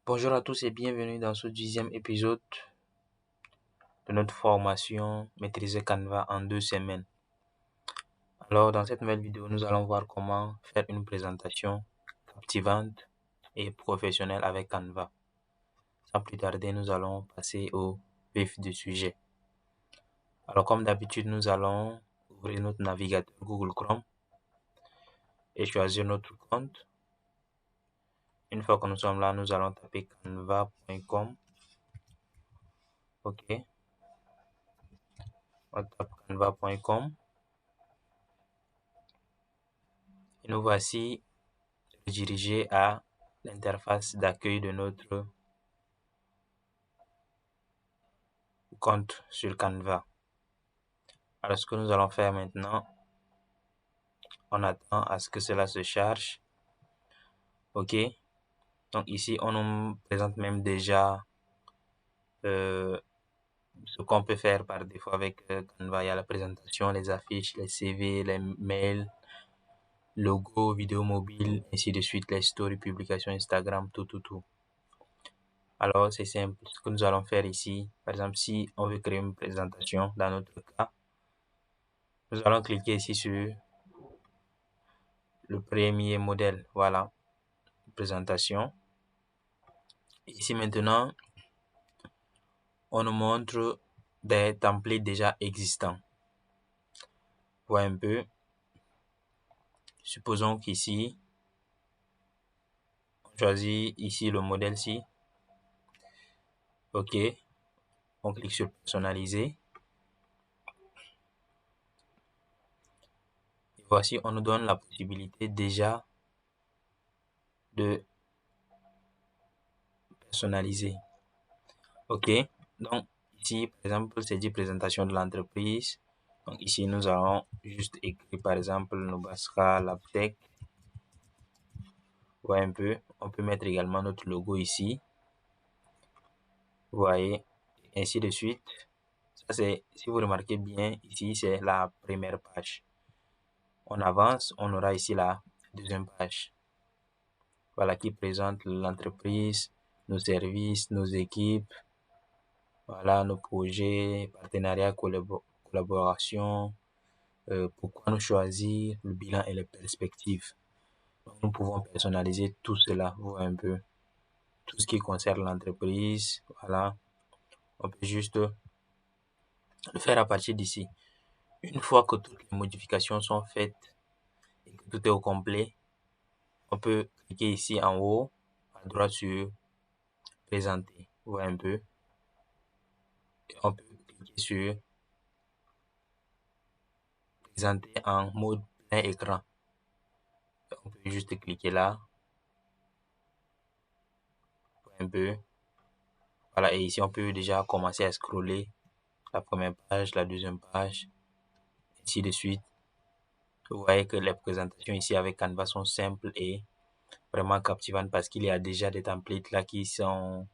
Bonjour à tous et bienvenue dans ce 10e épisode de notre formation Maîtriser Canva en 2 semaines. Alors, dans cette nouvelle vidéo, nous allons voir comment faire une présentation captivante et professionnelle avec Canva. Sans plus tarder, nous allons passer au vif du sujet. Alors, comme d'habitude, nous allons ouvrir notre navigateur Google Chrome et choisir notre compte. Une fois que nous sommes là, nous allons taper canva.com. OK. On tape canva.com. Et nous voici redirigés à l'interface d'accueil de notre compte sur Canva. Alors, ce que nous allons faire maintenant, on attend à ce que cela se charge. OK. Donc ici, on nous présente même déjà ce qu'on peut faire par défaut avec Canva. Il y a la présentation, les affiches, les CV, les mails, logo, vidéo mobile, ainsi de suite, les stories, publications Instagram, tout. Alors, c'est simple. Ce que nous allons faire ici, par exemple, si on veut créer une présentation, dans notre cas, nous allons cliquer ici sur le premier modèle. Voilà, présentation. Ici maintenant, on nous montre des templates déjà existants. Voilà un peu. Supposons qu'ici, on choisit ici le modèle-ci. OK. On clique sur personnaliser. Et voici, on nous donne la possibilité déjà de personnaliser. OK. Donc, ici, par exemple, c'est dit présentation de l'entreprise. Donc, ici, nous allons juste écrire, par exemple, Nobaska Labtech. Vous voyez un peu. On peut mettre également notre logo ici. Vous voyez, ainsi de suite. Ça, c'est, si vous remarquez bien, ici, c'est la première page. On avance, on aura ici la deuxième page. Voilà, qui présente l'entreprise, nos services, nos équipes. Voilà, nos projets, partenariats, collaboration, pourquoi nous choisir, le bilan et les perspectives. Donc, nous pouvons personnaliser tout cela, vous voyez un peu. Tout ce qui concerne l'entreprise, voilà. On peut juste le faire à partir d'ici. Une fois que toutes les modifications sont faites et que tout est au complet, on peut cliquer ici en haut, à droite sur présenter, vous voyez un peu. Et on peut cliquer sur présenter en mode plein écran. On peut juste cliquer là, un peu. Voilà, et ici on peut déjà commencer à scroller la première page, la deuxième page, ainsi de suite. Vous voyez que les présentations ici avec Canva sont simples et vraiment captivantes parce qu'il y a déjà des templates là qui sont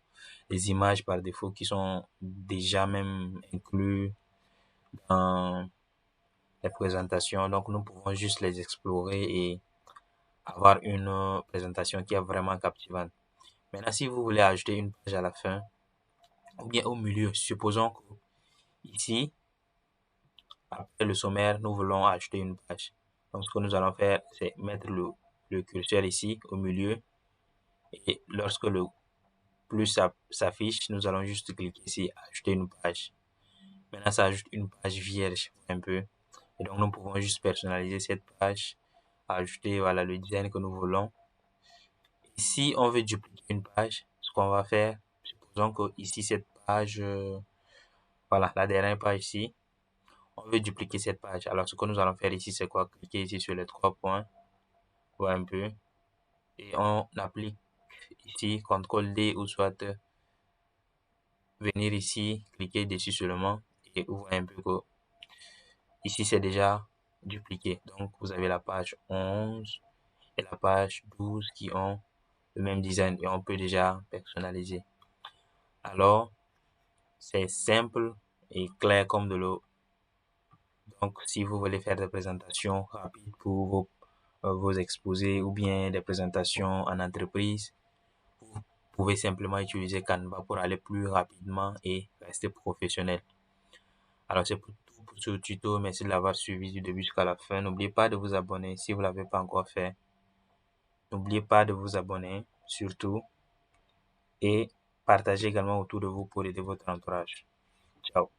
des images par défaut qui sont déjà même inclus dans les présentations. Donc nous pouvons juste les explorer et avoir une présentation qui est vraiment captivante. Maintenant, si vous voulez ajouter une page à la fin ou bien au milieu, supposons que ici, après le sommaire, nous voulons ajouter une page. Donc, ce que nous allons faire, c'est mettre le curseur ici au milieu. Et lorsque le plus s'affiche, nous allons juste cliquer ici, ajouter une page. Maintenant, ça ajoute une page vierge un peu. Et donc, nous pouvons juste personnaliser cette page, ajouter voilà, le design que nous voulons. Et si on veut dupliquer une page, ce qu'on va faire, supposons que ici, cette page, voilà, la dernière page ici, on veut dupliquer cette page. Alors, ce que nous allons faire ici, c'est quoi? Cliquer ici sur les 3 points, voir un peu, et on applique ici CTRL D ou soit venir ici, cliquer dessus seulement, et vous voyez un peu que ici, c'est déjà dupliqué. Donc, vous avez la page 11 et la page 12 qui ont le même design et on peut déjà personnaliser. Alors, c'est simple et clair comme de l'eau. Donc, si vous voulez faire des présentations rapides pour vos exposés ou bien des présentations en entreprise, vous pouvez simplement utiliser Canva pour aller plus rapidement et rester professionnel. Alors c'est tout pour ce tuto. Merci de l'avoir suivi du début jusqu'à la fin. N'oubliez pas de vous abonner si vous ne l'avez pas encore fait. N'oubliez pas de vous abonner surtout et partagez également autour de vous pour aider votre entourage. Ciao.